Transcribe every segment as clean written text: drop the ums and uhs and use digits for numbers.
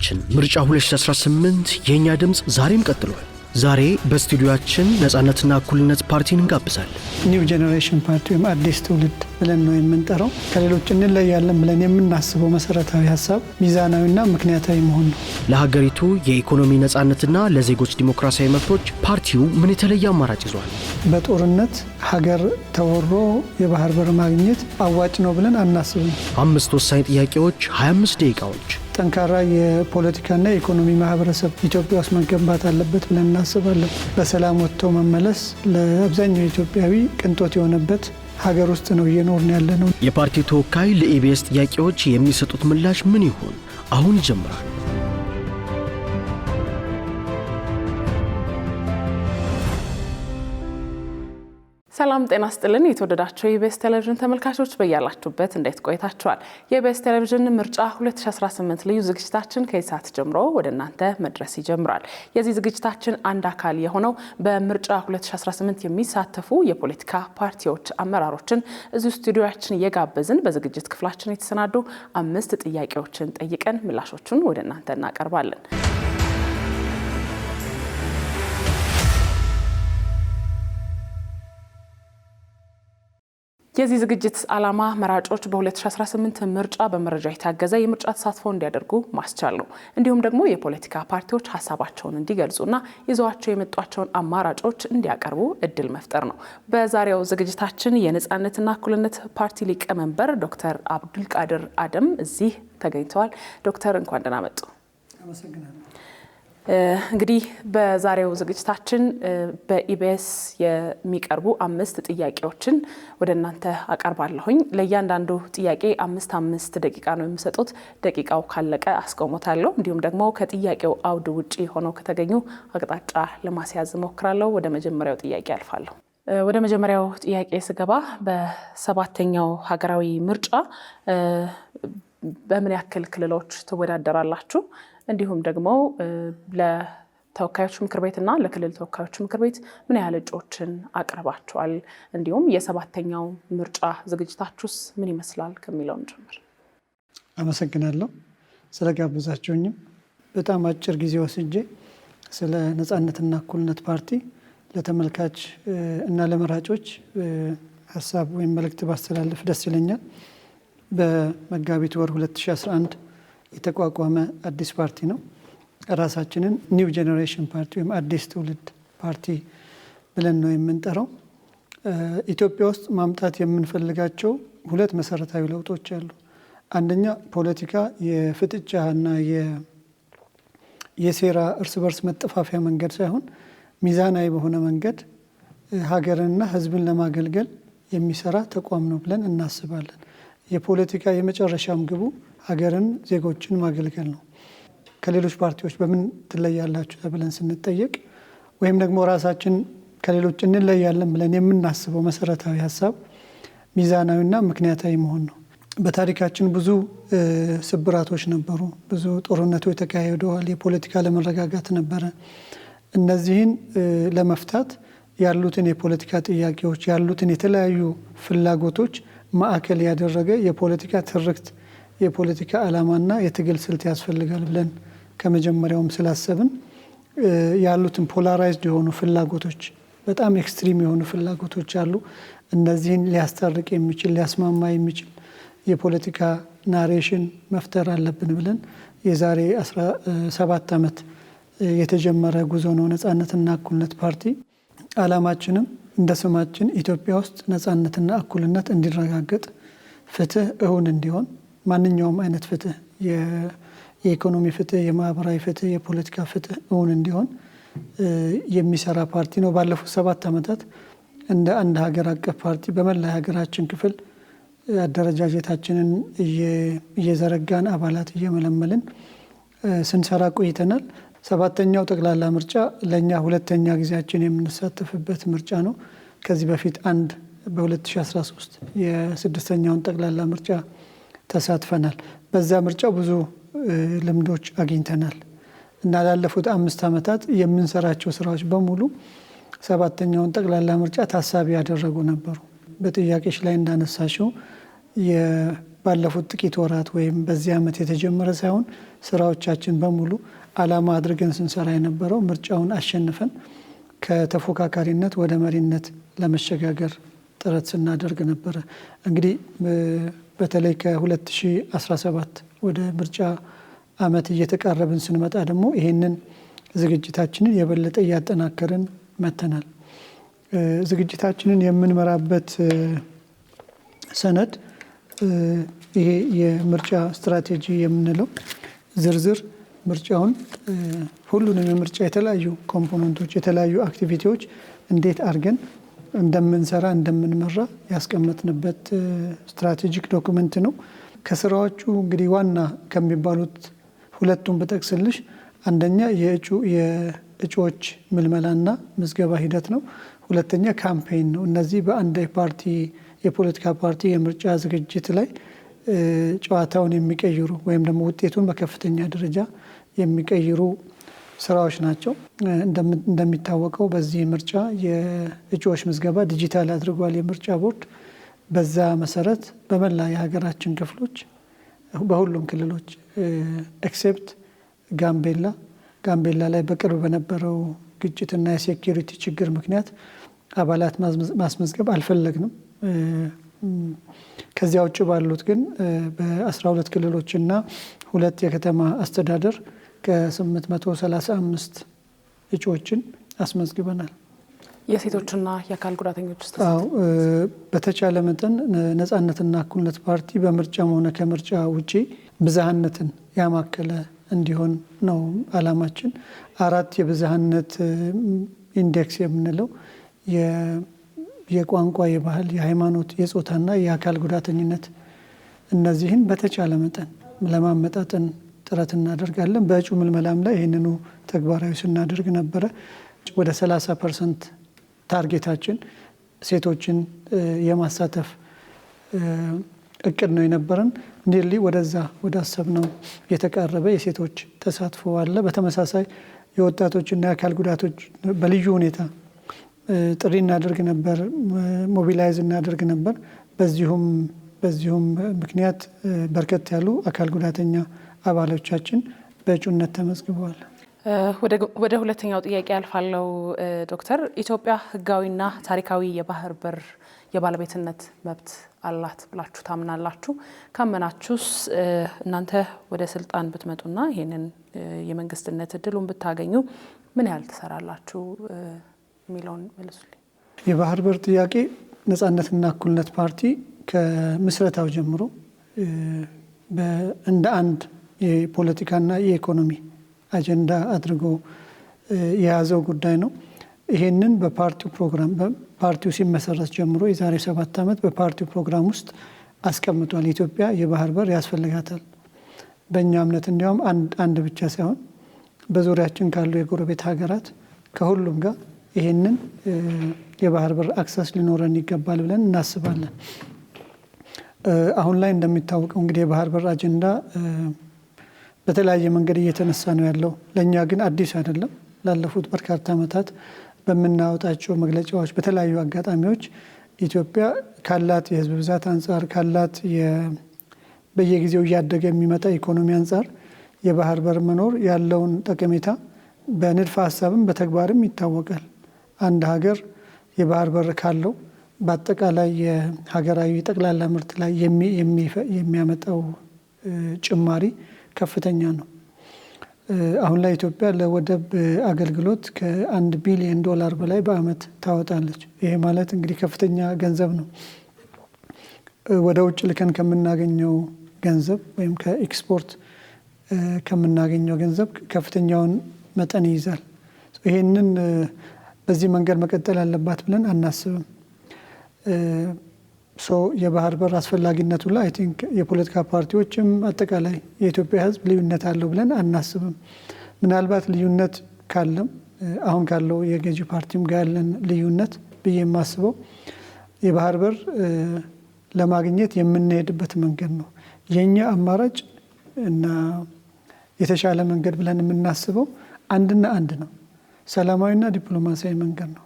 ዝግጅታችን ምርጫ 2018 የኛ ድምጽ ዛሬም ቀጥሏል። ዛሬ በስቱዲዮአችን ነጻነትና እኩልነት ፓርቲን እንጋብዛለን። ኒው ጄነሬሽን ፓርቲ ወይም አዲስ ትውልድ ብለን ነው የምንጠራው። ከሌሎች እንለያለን ብለን የምናስበው መሰረታዊ ሐሳብ ሚዛናዊና ምክንያታዊ መሆን ነው። ለሀገሪቱ የኢኮኖሚ ነጻነትና ለዜጎች ዲሞክራሲያዊ መብቶች ፓርቲው ምን የተለየ አማራጭ ይዟል? በጦርነት ሀገር ተወሮ የባህር በር ማግኘት አዋጭ ነው ብለን አናስብም። 5 ወሳኝ ጥያቄዎች፣ 25 ደቂቃዎች። ጠንካራ የፖለቲካና የኢኮኖሚ ማህበረሰብ ኢትዮጵያ ውስጥ መገንባት አለበት ብለን እናስባለን። በሰላም ወጥቶ መመለስ ለአብዛኛው ኢትዮጵያዊ ቅንጦት የሆነበት ሀገር ውስጥ ነው እየኖርን ያለነው። የፓርቲው ተወካይ ለኢቢኤስ ጥያቄዎች የሚሰጡት ምላሽ ምን ይሆን? አሁን ይጀምራል። ሰላም ጤና ይስጥልን። የተወደዳችሁ የኢቢኤስ ቴሌቪዥን ተመልካቾች በያላችሁበት እንዴት ቆይታችኋል? የኢቢኤስ ቴሌቪዥን ምርጫ 2018 ልዩ ዝግጅታችን ከሰዓት ጀምሮ ወደ እናንተ መድረስ ይጀምራል። የዚህ ዝግጅታችን አንድ አካል የሆነው በምርጫ 2018 የሚሳተፉ የፖለቲካ ፓርቲዎች አመራሮችን እዚሁ ስቱዲዮአችን እየጋበዝን በዝግጅት ክፍላችን የተሰናዱ 5 ጥያቄዎችን ጠይቀን ምላሾቹን ወደ እናንተ እናቀርባለን። የዚህ ዝግጅት ዓላማ መራጮች በ2018 ምርጫ በመረጃ የታገዘ የምርጫ ተሳትፎ እንዲያደርጉ ማስቻል ነው። እንዲሁም ደግሞ የፖለቲካ ፓርቲዎች ሀሳባቸውን እንዲገልጹና ይዘዋቸው የመጧቸውን አማራጮች እንዲያቀርቡ እድል መፍጠር ነው። በዛሬው ዝግጅታችን የነጻነትና እኩልነት ፓርቲ ሊቀመንበር ዶክተር አብዱልቃድር አደም እዚህ ተገኝተዋል። ዶክተር እንኳን ደህና መጡ። አመሰግናለሁ። እንግዲህ በዛሬው ዝግጅታችን በኢቢኤስ የሚቀርቡ 5 ጥያቄዎችን ወደ እናንተ አቀርባለሁኝ። ለእያንዳንዱ ጥያቄ 5 ደቂቃ ነው የሚሰጡት። ደቂቃው ካለቀ አስቆሞታለሁ። እንዲሁም ደግሞ ከጥያቄው አውድ ውጪ ሆነው ከተገኙ አቅጣጫ ለማስያዝ እሞክራለሁ። ወደ መጀመሪያው ጥያቄ አልፋለሁ። ወደ መጀመሪያው ጥያቄ ስገባ በ7ኛው ሀገራዊ ምርጫ በምን ያክል ክልሎች ትወዳደራላችሁ? እንዲሁም ደግሞ ለተወካዮች ምክር ቤትና ለክልል ተወካዮች ምክር ቤት ምን ያህል እጩዎችን አቅርባችኋል? እንዲሁም የ7ኛው ምርጫ ዝግጅታችሁስ ምን ይመስላል ከሚለውን ጀምር። አመሰግናለሁ ስለጋበዛችሁኝም። በጣም አጭር ጊዜ ወስጄ ስለ ነጻነትና እኩልነት ፓርቲ ለተመልካች እና ለመራጮች ሀሳብ ወይም መልእክት ባስተላለፍ ደስ ይለኛል። በመጋቢት ወር 2011 የተቋቋመ አዲስ ፓርቲ ነው። ራሳችንን ኒው ጄነሬሽን ፓርቲ ወይም አዲስ ትውልድ ፓርቲ ብለን ነው የምንጠራው። ኢትዮጵያ ውስጥ ማምጣት የምንፈልጋቸው 2 መሰረታዊ ለውጦች አሉ። አንደኛ ፖለቲካ የፍጥጫና የሴራ እርስ በርስ መጠፋፊያ መንገድ ሳይሆን ሚዛናዊ በሆነ መንገድ ሀገርንና ሕዝብን ለማገልገል የሚሰራ ተቋም ነው ብለን እናስባለን። የፖለቲካ የመጨረሻም ግቡ ሀገርን፣ ዜጎችን ማገልገል ነው። ከሌሎች ፓርቲዎች በምን ትለያላችሁ ተብለን ስንጠየቅ ወይም ደግሞ ራሳችን ከሌሎች እንለያለን ብለን የምናስበው መሰረታዊ ሀሳብ ሚዛናዊና ምክንያታዊ መሆን ነው። በታሪካችን ብዙ ስብራቶች ነበሩ። ብዙ ጦርነቶች ተካሂደዋል። የፖለቲካ ለመረጋጋት ነበረ። እነዚህን ለመፍታት ያሉትን የፖለቲካ ጥያቄዎች ያሉትን የተለያዩ ፍላጎቶች ማዕከል ያደረገ የፖለቲካ ትርክት፣ የፖለቲካ ዓላማና የትግል ስልት ያስፈልጋል ብለን ከመጀመሪያውም ስላሰብን ያሉትን ፖላራይዝድ የሆኑ ፍላጎቶች፣ በጣም ኤክስትሪም የሆኑ ፍላጎቶች አሉ። እነዚህን ሊያስታርቅ የሚችል ሊያስማማ የሚችል የፖለቲካ ናሬሽን መፍጠር አለብን ብለን የዛሬ 17 ዓመት የተጀመረ ጉዞ ነው ነጻነትና እኩልነት ፓርቲ። ዓላማችንም እንደ ስማችን ኢትዮጵያ ውስጥ ነጻነትና እኩልነት እንዲረጋገጥ፣ ፍትህ እውን እንዲሆን፣ ማንኛውም አይነት ፍትህ፣ የኢኮኖሚ ፍትህ፣ የማህበራዊ ፍትህ፣ የፖለቲካ ፍትህ እውን እንዲሆን የሚሰራ ፓርቲ ነው። ባለፉት 7 ዓመታት እንደ አንድ ሀገር አቀፍ ፓርቲ በመላ ሀገራችን ክፍል አደረጃጀታችንን እየዘረጋን አባላት እየመለመልን ስንሰራ ቆይተናል። 7ኛው ጠቅላላ ምርጫ ለእኛ 2ኛ ጊዜያችን የምንሳተፍበት ምርጫ ነው። ከዚህ በፊት በ2013 የ6ኛውን ጠቅላላ ምርጫ ተሳትፈናል። በዛ ምርጫ ብዙ ልምዶች አግኝተናል እና ላለፉት 5 ዓመታት የምንሰራቸው ስራዎች በሙሉ 7ኛውን ጠቅላላ ምርጫ ታሳቢ ያደረጉ ነበሩ። በጥያቄሽ ላይ እንዳነሳሽው ባለፉት ጥቂት ወራት ወይም በዚህ ዓመት የተጀመረ ሳይሆን ስራዎቻችን በሙሉ ዓላማ አድርገን ስንሰራ የነበረው ምርጫውን አሸንፈን ከተፎካካሪነት ወደ መሪነት ለመሸጋገር ጥረት ስናደርግ ነበረ። እንግዲህ በተለይ ከ2017 ወደ ምርጫ ዓመት እየተቃረብን ስንመጣ ደግሞ ይሄንን ዝግጅታችንን የበለጠ እያጠናከርን መተናል። ዝግጅታችንን የምንመራበት ሰነድ ይሄ የምርጫ ስትራቴጂ የምንለው ዝርዝር ምርጫውን ሁሉንም የምርጫ የተለያዩ ኮምፖነንቶች የተለያዩ አክቲቪቲዎች እንዴት አድርገን እንደምንሰራ እንደምንመራ ያስቀመጥንበት ስትራቴጂክ ዶክመንት ነው። ከስራዎቹ እንግዲህ ዋና ከሚባሉት ሁለቱን በጠቅስልሽ አንደኛ የእጩዎች ምልመላና ምዝገባ ሂደት ነው። ሁለተኛ ካምፔን ነው። እነዚህ በአንድ ፓርቲ የፖለቲካ ፓርቲ የምርጫ ዝግጅት ላይ ጨዋታውን የሚቀይሩ ወይም ደግሞ ውጤቱን በከፍተኛ ደረጃ የሚቀይሩ ስራዎች ናቸው። እንደሚታወቀው በዚህ ምርጫ የእጩዎች ምዝገባ ዲጂታል አድርጓል የምርጫ ቦርድ። በዛ መሰረት በመላ የሀገራችን ክፍሎች በሁሉም ክልሎች ኤክሴፕት ጋምቤላ ላይ በቅርብ በነበረው ግጭትና የሴኪሪቲ ችግር ምክንያት አባላት ማስመዝገብ አልፈለግንም። ከዚያ ውጭ ባሉት ግን በ12 ክልሎችና 2 የከተማ አስተዳደር ከ835 እጩዎችን አስመዝግበናል። የሴቶችና የአካል ጉዳተኞች ውስጥ በተቻለ መጠን ነጻነትና እኩልነት ፓርቲ በምርጫም ሆነ ከምርጫ ውጪ ብዝሃነትን ያማከለ እንዲሆን ነው አላማችን። 4 የብዝሃነት ኢንዴክስ የምንለው የቋንቋ፣ የባህል፣ የሃይማኖት፣ የጾታና የአካል ጉዳተኝነት እነዚህን በተቻለ መጠን ለማመጣጠን ጥረት እናደርጋለን። በእጩ ምልመላም ላይ ይህንኑ ተግባራዊ ስናደርግ ነበረ። ወደ 30% ታርጌታችን ሴቶችን የማሳተፍ እቅድ ነው የነበረን። ኒርሊ ወደዛ ወደ አሰብነው የተቃረበ የሴቶች ተሳትፎ አለ። በተመሳሳይ የወጣቶችና የአካል ጉዳቶች በልዩ ሁኔታ ጥሪ እናደርግ ነበር፣ ሞቢላይዝ እናደርግ ነበር። በዚሁም ምክንያት በርከት ያሉ አካል ጉዳተኛ አባሎቻችን በእጩነት ተመዝግበዋል። ወደ ሁለተኛው ጥያቄ ያልፋለው። ዶክተር፣ ኢትዮጵያ ህጋዊና ታሪካዊ የባህር በር የባለቤትነት መብት አላት ብላችሁ ታምናላችሁ? ካመናችሁስ እናንተ ወደ ስልጣን ብትመጡና ይህንን የመንግስትነት እድሉን ብታገኙ ምን ያህል ትሰራላችሁ የሚለውን መልሱልኝ። የባህር በር ጥያቄ ነጻነትና እኩልነት ፓርቲ ከምስረታው ጀምሮ እንደ አንድ የፖለቲካና የኢኮኖሚ አጀንዳ አድርጎ የያዘው ጉዳይ ነው። ይሄንን በፓርቲው ፕሮግራም ፓርቲው ሲመሰረት ጀምሮ የዛሬ 7 ዓመት በፓርቲው ፕሮግራም ውስጥ አስቀምጧል። ኢትዮጵያ የባህር በር ያስፈልጋታል። በእኛ እምነት እንዲያውም አንድ ብቻ ሳይሆን በዙሪያችን ካሉ የጎረቤት ሀገራት ከሁሉም ጋር ይሄንን የባህር በር አክሰስ ሊኖረን ይገባል ብለን እናስባለን። አሁን ላይ እንደሚታወቀው እንግዲህ የባህር በር አጀንዳ በተለያየ መንገድ እየተነሳ ነው ያለው። ለእኛ ግን አዲስ አይደለም። ላለፉት በርካታ ዓመታት በምናወጣቸው መግለጫዎች በተለያዩ አጋጣሚዎች ኢትዮጵያ ካላት የህዝብ ብዛት አንጻር ካላት በየጊዜው እያደገ የሚመጣ ኢኮኖሚ አንጻር የባህር በር መኖር ያለውን ጠቀሜታ በንድፈ ሀሳብም በተግባርም ይታወቃል። አንድ ሀገር የባህር በር ካለው በአጠቃላይ የሀገራዊ ጠቅላላ ምርት ላይ የሚያመጣው ጭማሪ ከፍተኛ ነው። አሁን ላይ ኢትዮጵያ ለወደብ አገልግሎት ከ1 ቢሊዮን ዶላር በላይ በአመት ታወጣለች። ይሄ ማለት እንግዲህ ከፍተኛ ገንዘብ ነው። ወደ ውጭ ልከን ከምናገኘው ገንዘብ ወይም ከኤክስፖርት ከምናገኘው ገንዘብ ከፍተኛውን መጠን ይይዛል። ይሄንን በዚህ መንገድ መቀጠል አለባት ብለን አናስብም። የባህር በር አስፈላጊነቱ ላይ አይ ቲንክ የፖለቲካ ፓርቲዎችም አጠቃላይ የኢትዮጵያ ሕዝብ ልዩነት አለው ብለን አናስብም። ምናልባት ልዩነት ካለም አሁን ካለው የገዢ ፓርቲም ጋር ያለን ልዩነት ብዬ የማስበው የባህር በር ለማግኘት የምንሄድበት መንገድ ነው። የኛ አማራጭ እና የተሻለ መንገድ ብለን የምናስበው አንድና አንድ ነው። ሰላማዊና ዲፕሎማሲያዊ መንገድ ነው።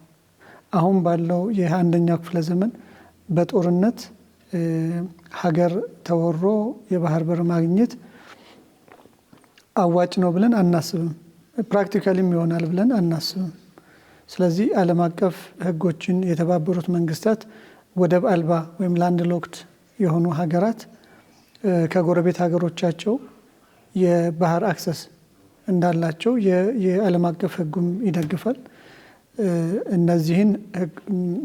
አሁን ባለው የ21ኛው ክፍለ ዘመን በጦርነት ሀገር ተወሮ የባህር በር ማግኘት አዋጭ ነው ብለን አናስብም። ፕራክቲካሊም ይሆናል ብለን አናስብም። ስለዚህ ዓለም አቀፍ ሕጎችን የተባበሩት መንግስታት ወደብ አልባ ወይም ላንድ ሎክድ የሆኑ ሀገራት ከጎረቤት ሀገሮቻቸው የባህር አክሰስ እንዳላቸው የዓለም አቀፍ ሕጉም ይደግፋል። እነዚህን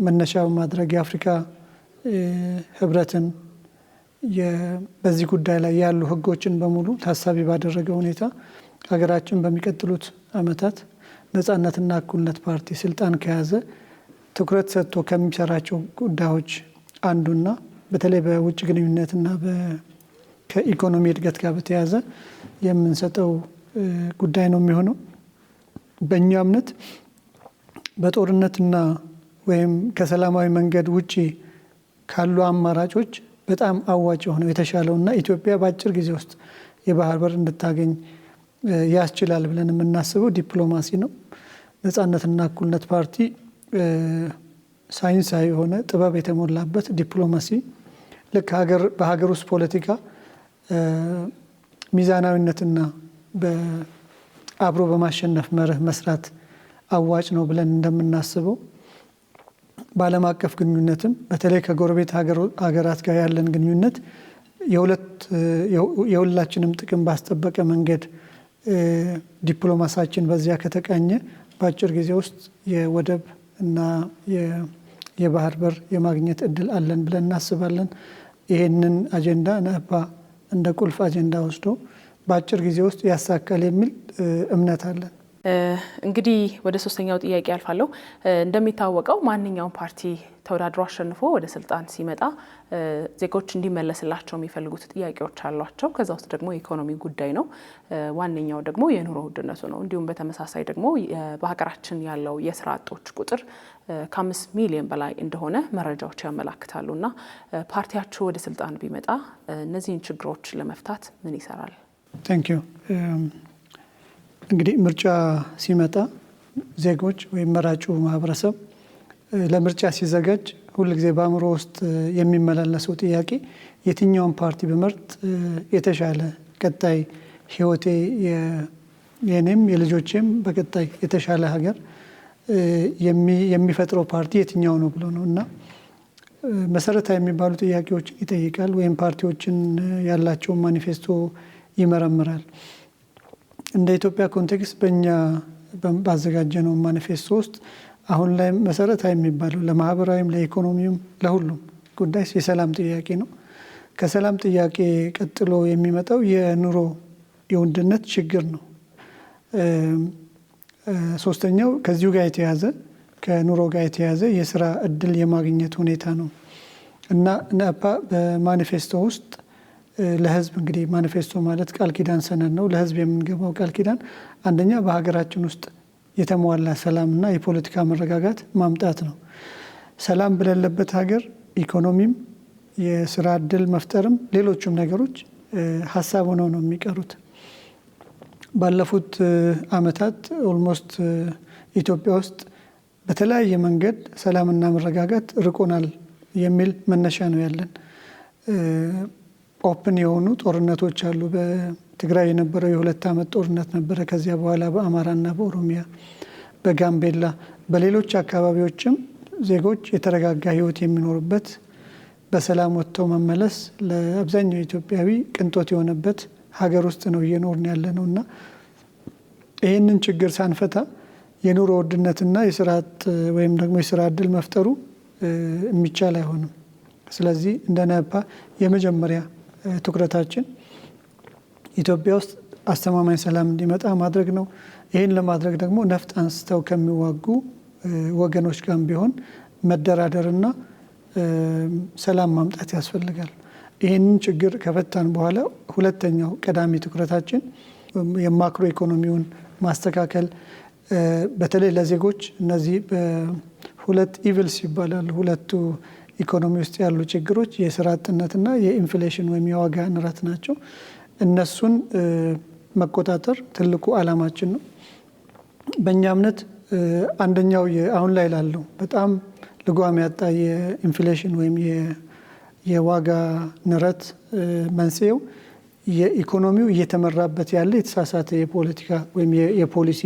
መነሻ በማድረግ የአፍሪካ ህብረትን በዚህ ጉዳይ ላይ ያሉ ሕጎችን በሙሉ ታሳቢ ባደረገ ሁኔታ ሀገራችን በሚቀጥሉት ዓመታት ነጻነትና እኩልነት ፓርቲ ስልጣን ከያዘ ትኩረት ሰጥቶ ከሚሰራቸው ጉዳዮች አንዱና በተለይ በውጭ ግንኙነትና ከኢኮኖሚ እድገት ጋር በተያያዘ የምንሰጠው ጉዳይ ነው የሚሆነው። በእኛ እምነት በጦርነትና ወይም ከሰላማዊ መንገድ ውጪ ካሉ አማራጮች በጣም አዋጭ የሆነው የተሻለውና ኢትዮጵያ በአጭር ጊዜ ውስጥ የባህር በር እንድታገኝ ያስችላል ብለን የምናስበው ዲፕሎማሲ ነው። ነጻነትና እኩልነት ፓርቲ ሳይንሳዊ የሆነ ጥበብ የተሞላበት ዲፕሎማሲ ልክ በሀገር ውስጥ ፖለቲካ ሚዛናዊነትና አብሮ በማሸነፍ መርህ መስራት አዋጭ ነው ብለን እንደምናስበው በዓለም አቀፍ ግንኙነትም በተለይ ከጎረቤት ሀገራት ጋር ያለን ግንኙነት የሁላችንም ጥቅም ባስጠበቀ መንገድ ዲፕሎማሳችን በዚያ ከተቃኘ በአጭር ጊዜ ውስጥ የወደብ እና የባህር በር የማግኘት እድል አለን ብለን እናስባለን። ይህንን አጀንዳ ነፓ እንደ ቁልፍ አጀንዳ ወስዶ በአጭር ጊዜ ውስጥ ያሳካል የሚል እምነት አለን። እንግዲህ ወደ ሶስተኛው ጥያቄ አልፋለሁ። እንደሚታወቀው ማንኛውም ፓርቲ ተወዳድሮ አሸንፎ ወደ ስልጣን ሲመጣ ዜጎች እንዲመለስላቸው የሚፈልጉት ጥያቄዎች አሏቸው። ከዛ ውስጥ ደግሞ የኢኮኖሚ ጉዳይ ነው። ዋነኛው ደግሞ የኑሮ ውድነቱ ነው። እንዲሁም በተመሳሳይ ደግሞ በሀገራችን ያለው የስራ አጦች ቁጥር ከ5 ሚሊዮን በላይ እንደሆነ መረጃዎች ያመላክታሉ። እና ፓርቲያችሁ ወደ ስልጣን ቢመጣ እነዚህን ችግሮች ለመፍታት ምን ይሰራል? ታንክ ዩ። እንግዲህ ምርጫ ሲመጣ ዜጎች ወይም መራጩ ማህበረሰብ ለምርጫ ሲዘጋጅ ሁልጊዜ በአእምሮ ውስጥ የሚመላለሰው ጥያቄ የትኛውን ፓርቲ በመርጥ የተሻለ ቀጣይ ህይወቴ የኔም የልጆቼም በቀጣይ የተሻለ ሀገር የሚፈጥረው ፓርቲ የትኛው ነው ብሎ ነው እና መሰረታዊ የሚባሉ ጥያቄዎችን ይጠይቃል ወይም ፓርቲዎችን ያላቸውን ማኒፌስቶ ይመረምራል። እንደ ኢትዮጵያ ኮንቴክስት በእኛ ባዘጋጀነው ማኒፌስቶ ውስጥ አሁን ላይ መሰረታዊ የሚባለው ለማህበራዊም ለኢኮኖሚውም ለሁሉም ጉዳይ የሰላም ጥያቄ ነው። ከሰላም ጥያቄ ቀጥሎ የሚመጣው የኑሮ የውድነት ችግር ነው። ሶስተኛው ከዚሁ ጋር የተያዘ ከኑሮ ጋር የተያዘ የስራ እድል የማግኘት ሁኔታ ነው እና ነፓ በማኒፌስቶ ውስጥ ለህዝብ እንግዲህ ማኒፌስቶ ማለት ቃል ኪዳን ሰነድ ነው። ለህዝብ የምንገባው ቃል ኪዳን አንደኛ በሀገራችን ውስጥ የተሟላ ሰላምና የፖለቲካ መረጋጋት ማምጣት ነው። ሰላም በሌለበት ሀገር ኢኮኖሚም የስራ እድል መፍጠርም ሌሎችም ነገሮች ሀሳብ ሆነው ነው የሚቀሩት። ባለፉት አመታት ኦልሞስት ኢትዮጵያ ውስጥ በተለያየ መንገድ ሰላምና መረጋጋት ርቆናል የሚል መነሻ ነው ያለን። ኦፕን የሆኑ ጦርነቶች አሉ። በትግራይ የነበረው የ2 ዓመት ጦርነት ነበረ። ከዚያ በኋላ በአማራና በኦሮሚያ በጋምቤላ በሌሎች አካባቢዎችም ዜጎች የተረጋጋ ህይወት የሚኖሩበት በሰላም ወጥተው መመለስ ለአብዛኛው ኢትዮጵያዊ ቅንጦት የሆነበት ሀገር ውስጥ ነው እየኖርን ያለ ነው እና ይህንን ችግር ሳንፈታ የኑሮ ውድነትና የስርዓት ወይም ደግሞ የስራ እድል መፍጠሩ የሚቻል አይሆንም። ስለዚህ እንደ ነፓ የመጀመሪያ ትኩረታችን ኢትዮጵያ ውስጥ አስተማማኝ ሰላም እንዲመጣ ማድረግ ነው። ይህን ለማድረግ ደግሞ ነፍጥ አንስተው ከሚዋጉ ወገኖች ጋር ቢሆን መደራደርና ሰላም ማምጣት ያስፈልጋል። ይህንን ችግር ከፈታን በኋላ ሁለተኛው ቀዳሚ ትኩረታችን የማክሮ ኢኮኖሚውን ማስተካከል፣ በተለይ ለዜጎች እነዚህ በሁለት ኢቭልስ ይባላሉ። ሁለቱ ኢኮኖሚ ውስጥ ያሉ ችግሮች የስራ አጥነትና የኢንፍሌሽን ወይም የዋጋ ንረት ናቸው። እነሱን መቆጣጠር ትልቁ ዓላማችን ነው። በእኛ እምነት አንደኛው አሁን ላይ ላለው በጣም ልጓም ያጣ የኢንፍሌሽን ወይም የዋጋ ንረት መንስኤው የኢኮኖሚው እየተመራበት ያለ የተሳሳተ የፖለቲካ ወይም የፖሊሲ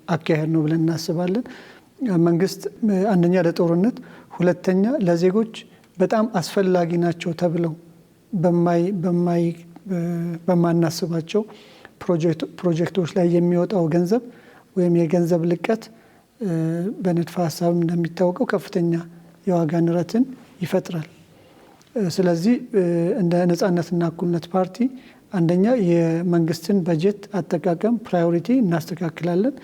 አካሄድ ነው ብለን እናስባለን። መንግስት አንደኛ ለጦርነት፣ ሁለተኛ ለዜጎች በጣም አስፈላጊ ናቸው ተብለው በማናስባቸው ፕሮጀክቶች ላይ የሚወጣው ገንዘብ ወይም የገንዘብ ልቀት በንድፈ ሀሳብ እንደሚታወቀው ከፍተኛ የዋጋ ንረትን ይፈጥራል። ስለዚህ እንደ ነጻነትና እኩልነት ፓርቲ አንደኛ የመንግስትን በጀት አጠቃቀም ፕራዮሪቲ እናስተካክላለን።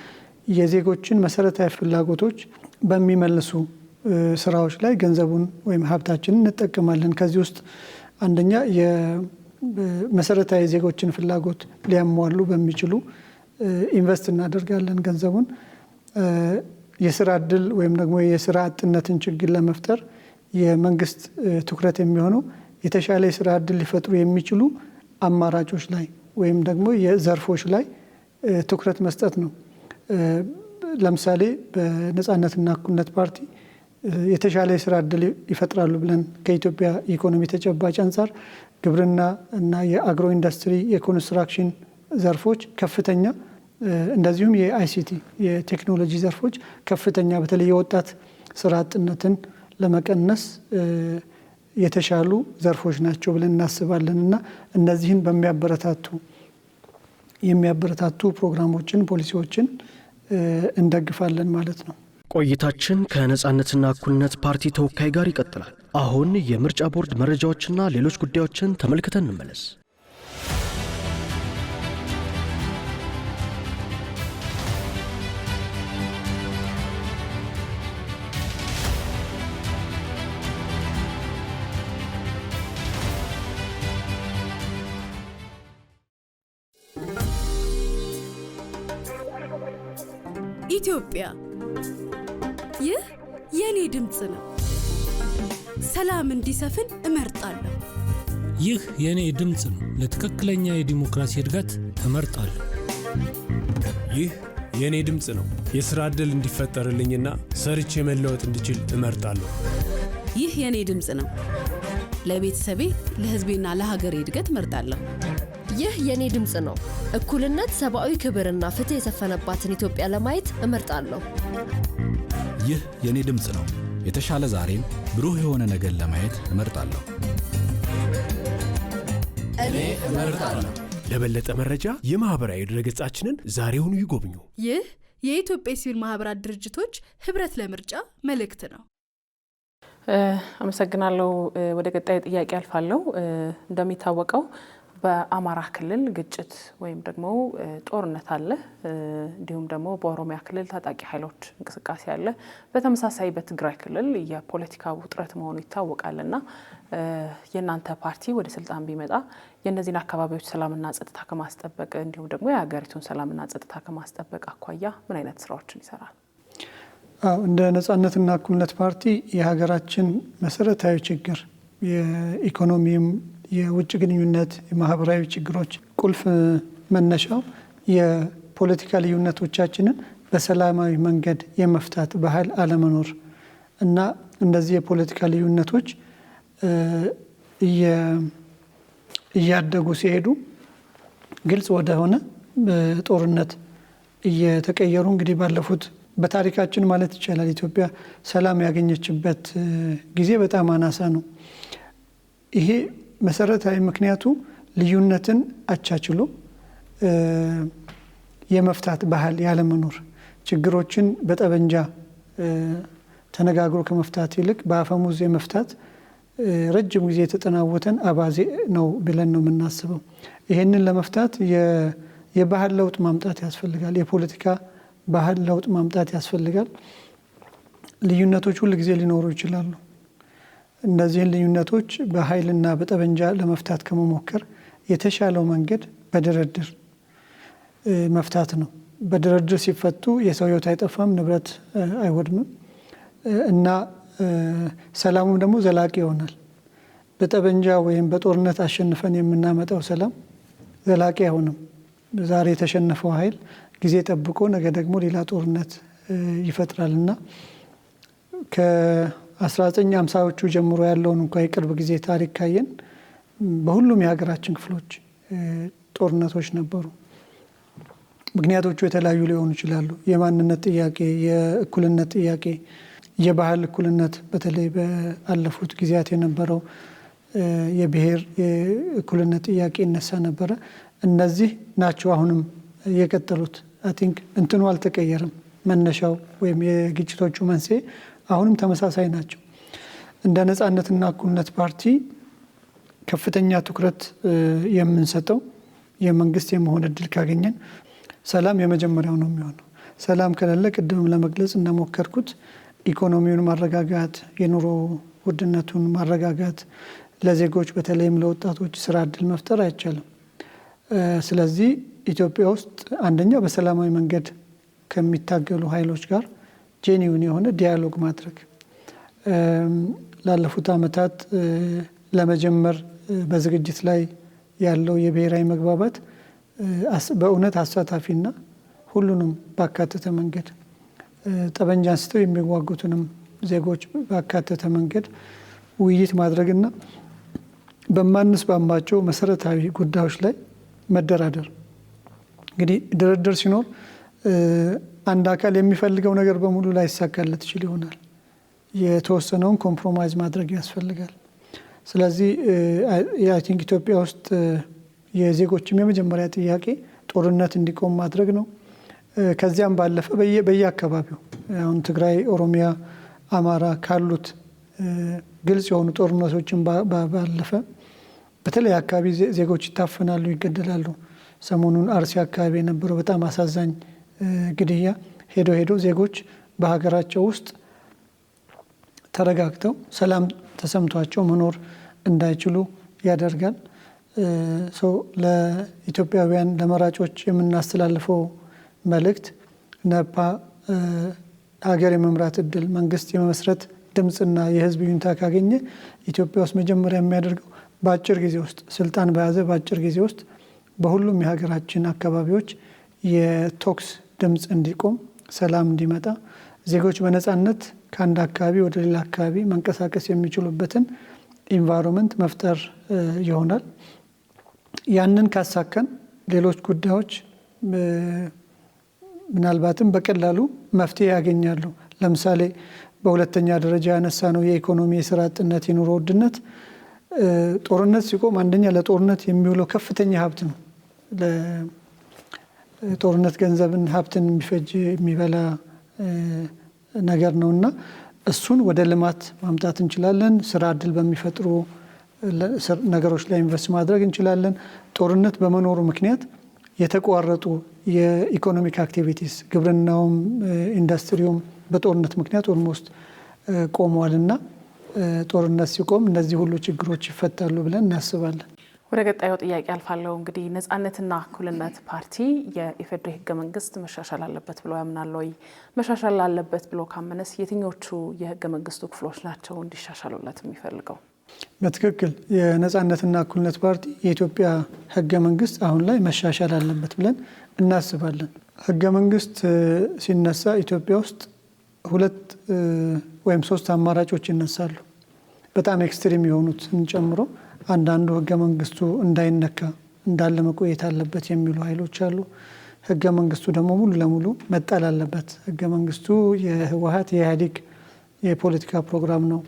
የዜጎችን መሰረታዊ ፍላጎቶች በሚመልሱ ስራዎች ላይ ገንዘቡን ወይም ሀብታችንን እንጠቀማለን። ከዚህ ውስጥ አንደኛ የመሰረታዊ ዜጎችን ፍላጎት ሊያሟሉ በሚችሉ ኢንቨስት እናደርጋለን ገንዘቡን። የስራ እድል ወይም ደግሞ የስራ አጥነትን ችግር ለመፍጠር የመንግስት ትኩረት የሚሆነው የተሻለ የስራ እድል ሊፈጥሩ የሚችሉ አማራጮች ላይ ወይም ደግሞ የዘርፎች ላይ ትኩረት መስጠት ነው። ለምሳሌ በነጻነትና እኩልነት ፓርቲ የተሻለ የስራ እድል ይፈጥራሉ ብለን ከኢትዮጵያ ኢኮኖሚ ተጨባጭ አንጻር ግብርና እና የአግሮ ኢንዱስትሪ የኮንስትራክሽን ዘርፎች ከፍተኛ፣ እንደዚሁም የአይሲቲ የቴክኖሎጂ ዘርፎች ከፍተኛ በተለይ የወጣት ስራ አጥነትን ለመቀነስ የተሻሉ ዘርፎች ናቸው ብለን እናስባለን እና እነዚህን የሚያበረታቱ ፕሮግራሞችን፣ ፖሊሲዎችን እንደግፋለን ማለት ነው። ቆይታችን ከነጻነትና እኩልነት ፓርቲ ተወካይ ጋር ይቀጥላል። አሁን የምርጫ ቦርድ መረጃዎችና ሌሎች ጉዳዮችን ተመልክተን እንመለስ። ኢትዮጵያ፣ ይህ የኔ ድምፅ ነው። ሰላም እንዲሰፍን እመርጣለሁ። ይህ የኔ ድምፅ ነው። ለትክክለኛ የዲሞክራሲ እድገት እመርጣለሁ። ይህ የኔ ድምፅ ነው። የሥራ ዕድል እንዲፈጠርልኝና ሰርቼ መለወጥ እንድችል እመርጣለሁ። ይህ የኔ ድምፅ ነው። ለቤተሰቤ፣ ለሕዝቤና ለሀገሬ እድገት እመርጣለሁ። ይህ የኔ ድምፅ ነው። እኩልነት፣ ሰብአዊ ክብርና ፍትህ የሰፈነባትን ኢትዮጵያ ለማየት እመርጣለሁ። ይህ የኔ ድምፅ ነው። የተሻለ ዛሬን፣ ብሩህ የሆነ ነገር ለማየት እመርጣለሁ። እኔ እመርጣለሁ። ለበለጠ መረጃ የማህበራዊ ድረገጻችንን ዛሬውኑ ይጎብኙ። ይህ የኢትዮጵያ ሲቪል ማህበራት ድርጅቶች ህብረት ለምርጫ መልእክት ነው። አመሰግናለሁ። ወደ ቀጣይ ጥያቄ አልፋለሁ። እንደሚታወቀው በአማራ ክልል ግጭት ወይም ደግሞ ጦርነት አለ። እንዲሁም ደግሞ በኦሮሚያ ክልል ታጣቂ ኃይሎች እንቅስቃሴ አለ። በተመሳሳይ በትግራይ ክልል የፖለቲካ ውጥረት መሆኑ ይታወቃልና የእናንተ ፓርቲ ወደ ስልጣን ቢመጣ የእነዚህን አካባቢዎች ሰላምና ጸጥታ ከማስጠበቅ እንዲሁም ደግሞ የሀገሪቱን ሰላምና ጸጥታ ከማስጠበቅ አኳያ ምን አይነት ስራዎችን ይሰራል? እንደ ነጻነትና እኩልነት ፓርቲ የሀገራችን መሰረታዊ ችግር የኢኮኖሚም፣ የውጭ ግንኙነት፣ የማህበራዊ ችግሮች ቁልፍ መነሻው የፖለቲካ ልዩነቶቻችንን በሰላማዊ መንገድ የመፍታት ባህል አለመኖር እና እነዚህ የፖለቲካ ልዩነቶች እያደጉ ሲሄዱ ግልጽ ወደሆነ በጦርነት እየተቀየሩ እንግዲህ ባለፉት በታሪካችን ማለት ይቻላል ኢትዮጵያ ሰላም ያገኘችበት ጊዜ በጣም አናሳ ነው። ይሄ መሰረታዊ ምክንያቱ ልዩነትን አቻችሎ የመፍታት ባህል ያለመኖር፣ ችግሮችን በጠበንጃ ተነጋግሮ ከመፍታት ይልቅ በአፈሙዝ የመፍታት ረጅም ጊዜ የተጠናወተን አባዜ ነው ብለን ነው የምናስበው። ይሄንን ለመፍታት የባህል ለውጥ ማምጣት ያስፈልጋል። የፖለቲካ ባህል ለውጥ ማምጣት ያስፈልጋል። ልዩነቶች ሁሉ ጊዜ ሊኖሩ ይችላሉ። እነዚህን ልዩነቶች በኃይልና በጠበንጃ ለመፍታት ከመሞከር የተሻለው መንገድ በድርድር መፍታት ነው። በድርድር ሲፈቱ የሰው ሕይወት አይጠፋም፣ ንብረት አይወድምም እና ሰላሙም ደግሞ ዘላቂ ይሆናል። በጠበንጃ ወይም በጦርነት አሸንፈን የምናመጣው ሰላም ዘላቂ አይሆንም። ዛሬ የተሸነፈው ኃይል ጊዜ ጠብቆ ነገ ደግሞ ሌላ ጦርነት ይፈጥራልና ከ1950ዎቹ ጀምሮ ያለውን እንኳን የቅርብ ጊዜ ታሪክ ካየን በሁሉም የሀገራችን ክፍሎች ጦርነቶች ነበሩ። ምክንያቶቹ የተለያዩ ሊሆኑ ይችላሉ። የማንነት ጥያቄ፣ የእኩልነት ጥያቄ፣ የባህል እኩልነት በተለይ በአለፉት ጊዜያት የነበረው የብሔር የእኩልነት ጥያቄ ይነሳ ነበረ። እነዚህ ናቸው አሁንም የቀጠሉት። አይ ቲንክ እንትኑ አልተቀየረም። መነሻው ወይም የግጭቶቹ መንስኤ አሁንም ተመሳሳይ ናቸው። እንደ ነጻነትና እኩልነት ፓርቲ ከፍተኛ ትኩረት የምንሰጠው የመንግስት የመሆን እድል ካገኘን ሰላም የመጀመሪያው ነው የሚሆነው። ሰላም ከሌለ ቅድም ለመግለጽ እንደሞከርኩት ኢኮኖሚውን ማረጋጋት፣ የኑሮ ውድነቱን ማረጋጋት፣ ለዜጎች በተለይም ለወጣቶች ስራ እድል መፍጠር አይቻልም። ስለዚህ ኢትዮጵያ ውስጥ አንደኛ በሰላማዊ መንገድ ከሚታገሉ ኃይሎች ጋር ጄኒውን የሆነ ዲያሎግ ማድረግ ላለፉት ዓመታት ለመጀመር በዝግጅት ላይ ያለው የብሔራዊ መግባባት በእውነት አሳታፊና ሁሉንም ባካተተ መንገድ ጠበንጃ አንስተው የሚዋጉትንም ዜጎች ባካተተ መንገድ ውይይት ማድረግና በማንስማማቸው መሰረታዊ ጉዳዮች ላይ መደራደር። እንግዲህ ድርድር ሲኖር አንድ አካል የሚፈልገው ነገር በሙሉ ላይሳካለት ይችል ይሆናል። የተወሰነውን ኮምፕሮማይዝ ማድረግ ያስፈልጋል። ስለዚህ አይ ቲንክ ኢትዮጵያ ውስጥ የዜጎችም የመጀመሪያ ጥያቄ ጦርነት እንዲቆም ማድረግ ነው። ከዚያም ባለፈ በየአካባቢው አሁን ትግራይ፣ ኦሮሚያ፣ አማራ ካሉት ግልጽ የሆኑ ጦርነቶችን ባለፈ በተለይ አካባቢ ዜጎች ይታፈናሉ፣ ይገደላሉ። ሰሞኑን አርሲ አካባቢ የነበረው በጣም አሳዛኝ ግድያ ሄዶ ዜጎች በሀገራቸው ውስጥ ተረጋግተው ሰላም ተሰምቷቸው መኖር እንዳይችሉ ያደርጋል። ለኢትዮጵያውያን ለመራጮች የምናስተላልፈው መልእክት ነፓ ሀገር የመምራት እድል መንግስት የመመስረት ድምፅና የህዝብ ይሁንታ ካገኘ ኢትዮጵያ ውስጥ መጀመሪያ የሚያደርገው በአጭር ጊዜ ውስጥ ስልጣን በያዘ በአጭር ጊዜ ውስጥ በሁሉም የሀገራችን አካባቢዎች የቶክስ ድምፅ እንዲቆም፣ ሰላም እንዲመጣ፣ ዜጎች በነፃነት ከአንድ አካባቢ ወደ ሌላ አካባቢ መንቀሳቀስ የሚችሉበትን ኢንቫይሮንመንት መፍጠር ይሆናል። ያንን ካሳካን ሌሎች ጉዳዮች ምናልባትም በቀላሉ መፍትሄ ያገኛሉ። ለምሳሌ በሁለተኛ ደረጃ ያነሳ ነው የኢኮኖሚ የስራ አጥነት፣ የኑሮ ውድነት። ጦርነት ሲቆም አንደኛ ለጦርነት የሚውለው ከፍተኛ ሀብት ነው። ለጦርነት ገንዘብን ሀብትን የሚፈጅ የሚበላ ነገር ነውና እሱን ወደ ልማት ማምጣት እንችላለን። ስራ እድል በሚፈጥሩ ነገሮች ላይ ኢንቨስት ማድረግ እንችላለን። ጦርነት በመኖሩ ምክንያት የተቋረጡ የኢኮኖሚክ አክቲቪቲስ ግብርናውም ኢንዱስትሪውም በጦርነት ምክንያት ኦልሞስት ቆመዋልና ጦርነት ሲቆም እነዚህ ሁሉ ችግሮች ይፈታሉ ብለን እናስባለን። ወደ ቀጣዩ ጥያቄ አልፋለሁ። እንግዲህ ነጻነትና እኩልነት ፓርቲ የኢፌዴሪ ህገ መንግስት መሻሻል አለበት ብሎ ያምናል ወይ? መሻሻል አለበት ብሎ ካመነስ የትኞቹ የህገ መንግስቱ ክፍሎች ናቸው እንዲሻሻሉለት የሚፈልገው? በትክክል የነጻነትና እኩልነት ፓርቲ የኢትዮጵያ ህገ መንግስት አሁን ላይ መሻሻል አለበት ብለን እናስባለን። ህገ መንግስት ሲነሳ ኢትዮጵያ ውስጥ ሁለት ወይም ሶስት አማራጮች ይነሳሉ። በጣም ኤክስትሪም የሆኑትን ጨምሮ አንዳንዱ ህገ መንግስቱ እንዳይነካ እንዳለ መቆየት አለበት የሚሉ ኃይሎች አሉ። ህገ መንግስቱ ደግሞ ሙሉ ለሙሉ መጣል አለበት፣ ህገ መንግስቱ የህወሓት የኢህአዴግ የፖለቲካ ፕሮግራም ነው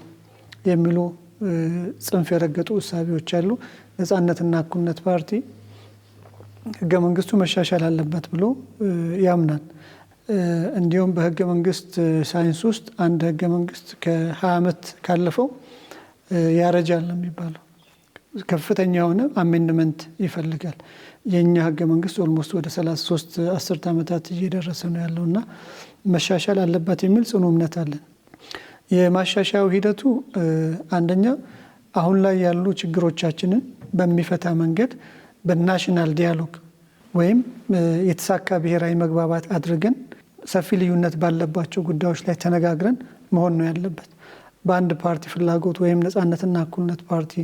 የሚሉ ጽንፍ የረገጡ እሳቤዎች አሉ። ነጻነትና እኩልነት ፓርቲ ህገ መንግስቱ መሻሻል አለበት ብሎ ያምናል። እንዲሁም በህገ መንግስት ሳይንስ ውስጥ አንድ ህገ መንግስት ከ20 ዓመት ካለፈው ያረጃል ነው የሚባለው። ከፍተኛ የሆነ አሜንድመንት ይፈልጋል። የኛ ህገ መንግስት ኦልሞስት ወደ 33 አስርት ዓመታት እየደረሰ ነው ያለውና መሻሻል አለበት የሚል ጽኑ እምነት አለን። የማሻሻያው ሂደቱ አንደኛ አሁን ላይ ያሉ ችግሮቻችንን በሚፈታ መንገድ በናሽናል ዲያሎግ ወይም የተሳካ ብሔራዊ መግባባት አድርገን ሰፊ ልዩነት ባለባቸው ጉዳዮች ላይ ተነጋግረን መሆን ነው ያለበት። በአንድ ፓርቲ ፍላጎት ወይም ነጻነትና እኩልነት ፓርቲ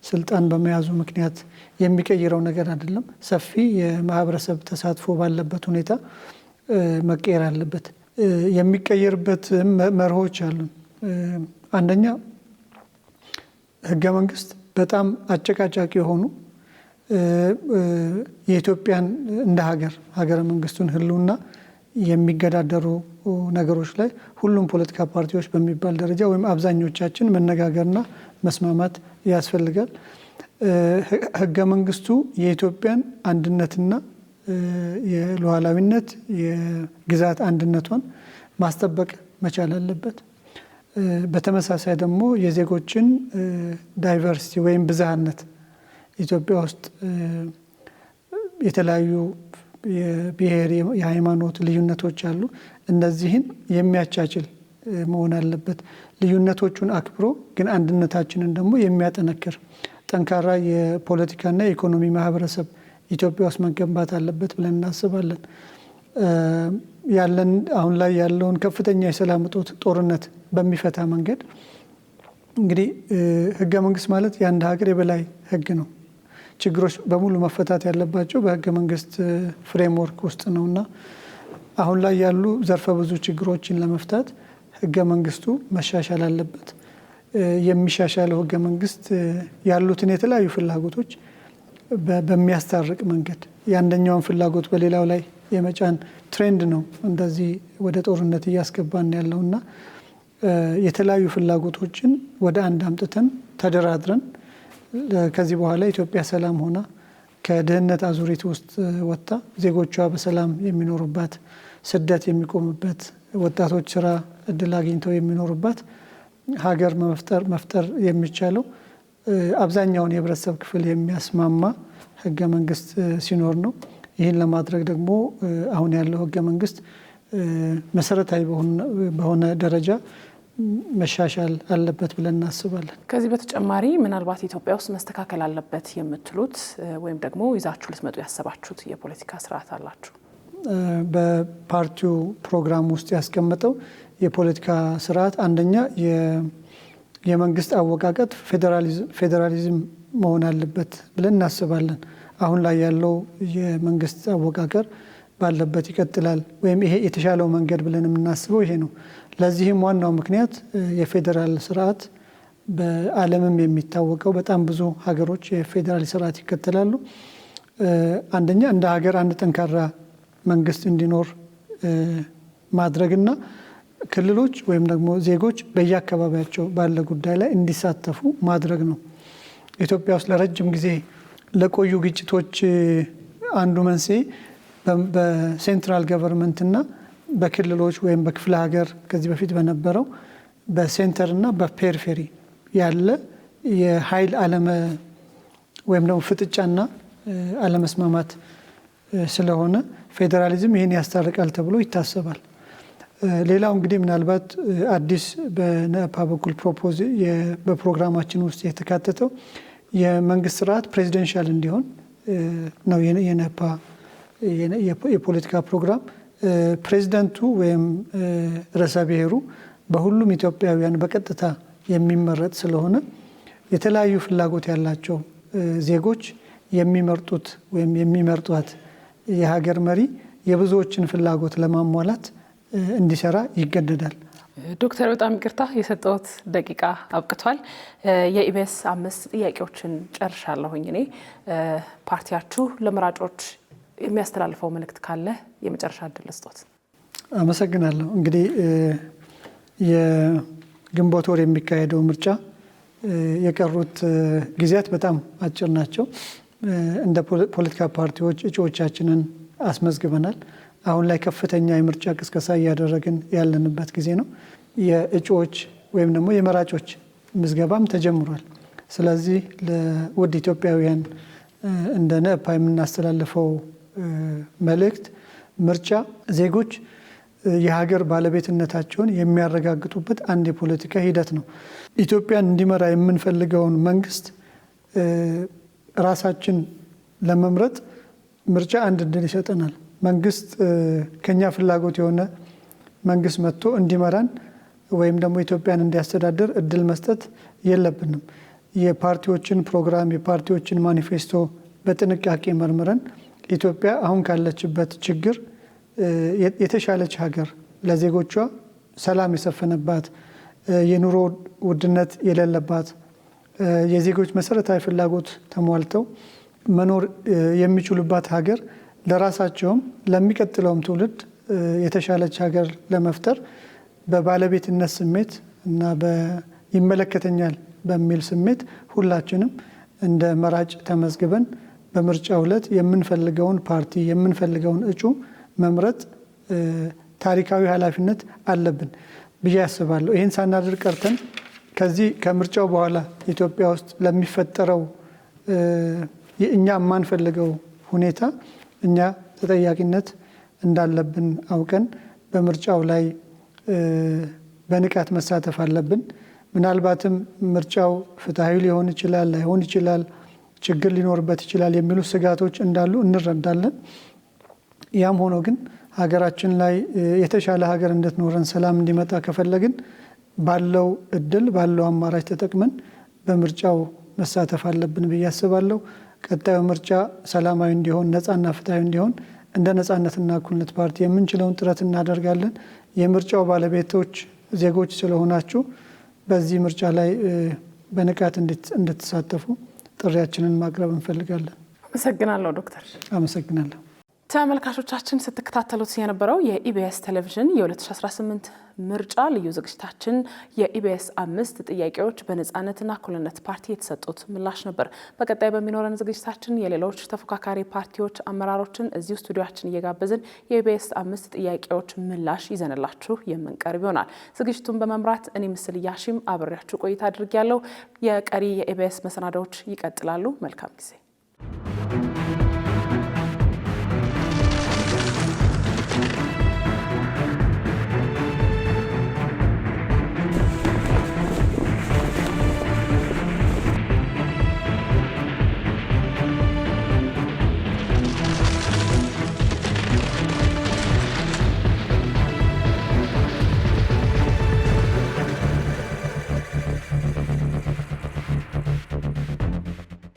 ስልጣን በመያዙ ምክንያት የሚቀይረው ነገር አይደለም። ሰፊ የማህበረሰብ ተሳትፎ ባለበት ሁኔታ መቀየር አለበት። የሚቀየርበት መርሆች አሉ። አንደኛ ህገ መንግስት በጣም አጨቃጫቂ የሆኑ የኢትዮጵያን እንደ ሀገረ መንግስቱን ህልውና የሚገዳደሩ ነገሮች ላይ ሁሉም ፖለቲካ ፓርቲዎች በሚባል ደረጃ ወይም አብዛኞቻችን መነጋገርና መስማማት ያስፈልጋል። ህገ መንግስቱ የኢትዮጵያን አንድነትና የሉዓላዊነት የግዛት አንድነቷን ማስጠበቅ መቻል አለበት። በተመሳሳይ ደግሞ የዜጎችን ዳይቨርሲቲ ወይም ብዝሃነት ኢትዮጵያ ውስጥ የተለያዩ የብሔር የሃይማኖት ልዩነቶች አሉ። እነዚህን የሚያቻችል መሆን አለበት። ልዩነቶቹን አክብሮ ግን አንድነታችንን ደግሞ የሚያጠነክር ጠንካራ የፖለቲካና የኢኮኖሚ ማህበረሰብ ኢትዮጵያ ውስጥ መገንባት አለበት ብለን እናስባለን። አሁን ላይ ያለውን ከፍተኛ የሰላም እጦት ጦርነት በሚፈታ መንገድ እንግዲህ ህገ መንግስት ማለት የአንድ ሀገር የበላይ ህግ ነው። ችግሮች በሙሉ መፈታት ያለባቸው በህገ መንግስት ፍሬምወርክ ውስጥ ነውና አሁን ላይ ያሉ ዘርፈ ብዙ ችግሮችን ለመፍታት ህገ መንግስቱ መሻሻል አለበት። የሚሻሻለው ህገ መንግስት ያሉትን የተለያዩ ፍላጎቶች በሚያስታርቅ መንገድ የአንደኛውን ፍላጎት በሌላው ላይ የመጫን ትሬንድ ነው እንደዚህ ወደ ጦርነት እያስገባን ያለውና የተለያዩ ፍላጎቶችን ወደ አንድ አምጥተን ተደራድረን ከዚህ በኋላ ኢትዮጵያ ሰላም ሆና ከድህነት አዙሪት ውስጥ ወጣ ዜጎቿ በሰላም የሚኖሩባት፣ ስደት የሚቆምበት፣ ወጣቶች ስራ እድል አግኝተው የሚኖሩባት ሀገር መፍጠር የሚቻለው አብዛኛውን የህብረተሰብ ክፍል የሚያስማማ ህገ መንግስት ሲኖር ነው። ይህን ለማድረግ ደግሞ አሁን ያለው ህገ መንግስት መሰረታዊ በሆነ ደረጃ መሻሻል አለበት ብለን እናስባለን። ከዚህ በተጨማሪ ምናልባት ኢትዮጵያ ውስጥ መስተካከል አለበት የምትሉት ወይም ደግሞ ይዛችሁ ልትመጡ ያሰባችሁት የፖለቲካ ስርዓት አላችሁ? በፓርቲው ፕሮግራም ውስጥ ያስቀመጠው የፖለቲካ ስርዓት አንደኛ የመንግስት አወቃቀር ፌዴራሊዝም መሆን አለበት ብለን እናስባለን። አሁን ላይ ያለው የመንግስት አወቃቀር ባለበት ይቀጥላል ወይም ይሄ የተሻለው መንገድ ብለን የምናስበው ይሄ ነው። ለዚህም ዋናው ምክንያት የፌዴራል ስርዓት በዓለምም የሚታወቀው በጣም ብዙ ሀገሮች የፌዴራል ስርዓት ይከተላሉ። አንደኛ እንደ ሀገር አንድ ጠንካራ መንግስት እንዲኖር ማድረግና ክልሎች ወይም ደግሞ ዜጎች በየአካባቢያቸው ባለ ጉዳይ ላይ እንዲሳተፉ ማድረግ ነው። ኢትዮጵያ ውስጥ ለረጅም ጊዜ ለቆዩ ግጭቶች አንዱ መንስኤ በሴንትራል ገቨርንመንትና በክልሎች ወይም በክፍለ ሀገር ከዚህ በፊት በነበረው በሴንተርና በፔሪፌሪ ያለ የኃይል ወይም ደግሞ ፍጥጫና አለመስማማት ስለሆነ ፌዴራሊዝም ይህን ያስታርቃል ተብሎ ይታሰባል። ሌላው እንግዲህ ምናልባት አዲስ በነፓ በኩል በፕሮግራማችን ውስጥ የተካተተው የመንግስት ስርዓት ፕሬዚደንሻል እንዲሆን ነው። የነፓ የፖለቲካ ፕሮግራም ፕሬዚደንቱ ወይም ርዕሰ ብሔሩ በሁሉም ኢትዮጵያውያን በቀጥታ የሚመረጥ ስለሆነ የተለያዩ ፍላጎት ያላቸው ዜጎች የሚመርጡት ወይም የሚመርጧት የሀገር መሪ የብዙዎችን ፍላጎት ለማሟላት እንዲሰራ ይገደዳል። ዶክተር በጣም ይቅርታ የሰጠሁት ደቂቃ አብቅቷል። የኢቢኤስ 5 ጥያቄዎችን ጨርሻለሁኝ። እኔ ፓርቲያችሁ ለመራጮች የሚያስተላልፈው መልእክት ካለ የመጨረሻ እድል ልስጦት። አመሰግናለሁ። እንግዲህ የግንቦት ወር የሚካሄደው ምርጫ የቀሩት ጊዜያት በጣም አጭር ናቸው። እንደ ፖለቲካ ፓርቲዎች እጩዎቻችንን አስመዝግበናል። አሁን ላይ ከፍተኛ የምርጫ ቅስቀሳ እያደረግን ያለንበት ጊዜ ነው። የእጩዎች ወይም ደግሞ የመራጮች ምዝገባም ተጀምሯል። ስለዚህ ለውድ ኢትዮጵያውያን እንደ ነፓ የምናስተላልፈው መልእክት ምርጫ ዜጎች የሀገር ባለቤትነታቸውን የሚያረጋግጡበት አንድ የፖለቲካ ሂደት ነው። ኢትዮጵያን እንዲመራ የምንፈልገውን መንግስት ራሳችን ለመምረጥ ምርጫ አንድ እድል ይሰጠናል። መንግስት ከኛ ፍላጎት የሆነ መንግስት መጥቶ እንዲመራን ወይም ደግሞ ኢትዮጵያን እንዲያስተዳድር እድል መስጠት የለብንም። የፓርቲዎችን ፕሮግራም የፓርቲዎችን ማኒፌስቶ በጥንቃቄ መርምረን ኢትዮጵያ አሁን ካለችበት ችግር የተሻለች ሀገር ለዜጎቿ ሰላም የሰፈነባት የኑሮ ውድነት የሌለባት የዜጎች መሰረታዊ ፍላጎት ተሟልተው መኖር የሚችሉባት ሀገር ለራሳቸውም ለሚቀጥለውም ትውልድ የተሻለች ሀገር ለመፍጠር በባለቤትነት ስሜት እና ይመለከተኛል በሚል ስሜት ሁላችንም እንደ መራጭ ተመዝግበን በምርጫው ዕለት የምንፈልገውን ፓርቲ የምንፈልገውን እጩ መምረጥ ታሪካዊ ኃላፊነት አለብን ብዬ አስባለሁ። ይህን ሳናደርግ ቀርተን ከዚህ ከምርጫው በኋላ ኢትዮጵያ ውስጥ ለሚፈጠረው እኛ የማንፈልገው ሁኔታ እኛ ተጠያቂነት እንዳለብን አውቀን በምርጫው ላይ በንቃት መሳተፍ አለብን። ምናልባትም ምርጫው ፍትሃዊ ሊሆን ይችላል፣ ላይሆን ይችላል፣ ችግር ሊኖርበት ይችላል የሚሉ ስጋቶች እንዳሉ እንረዳለን። ያም ሆኖ ግን ሀገራችን ላይ የተሻለ ሀገር እንድትኖረን ሰላም እንዲመጣ ከፈለግን ባለው እድል ባለው አማራጭ ተጠቅመን በምርጫው መሳተፍ አለብን ብዬ አስባለሁ። ቀጣዩ ምርጫ ሰላማዊ እንዲሆን ነፃና ፍትሃዊ እንዲሆን እንደ ነፃነትና እኩልነት ፓርቲ የምንችለውን ጥረት እናደርጋለን። የምርጫው ባለቤቶች ዜጎች ስለሆናችሁ በዚህ ምርጫ ላይ በንቃት እንድትሳተፉ ጥሪያችንን ማቅረብ እንፈልጋለን። አመሰግናለሁ ዶክተር። አመሰግናለሁ። ተመልካቾቻችን ስትከታተሉት የነበረው የኢቢኤስ ቴሌቪዥን የ2018 ምርጫ ልዩ ዝግጅታችን የኢቢኤስ 5 ጥያቄዎች በነፃነትና እኩልነት ፓርቲ የተሰጡት ምላሽ ነበር። በቀጣይ በሚኖረን ዝግጅታችን የሌሎች ተፎካካሪ ፓርቲዎች አመራሮችን እዚሁ ስቱዲዮአችን እየጋበዝን የኢቢኤስ 5 ጥያቄዎች ምላሽ ይዘንላችሁ የምንቀርብ ይሆናል። ዝግጅቱን በመምራት እኔ ምስል ያሺም አብሬያችሁ ቆይታ አድርጌያለሁ። የቀሪ የኢቢኤስ መሰናዶዎች ይቀጥላሉ። መልካም ጊዜ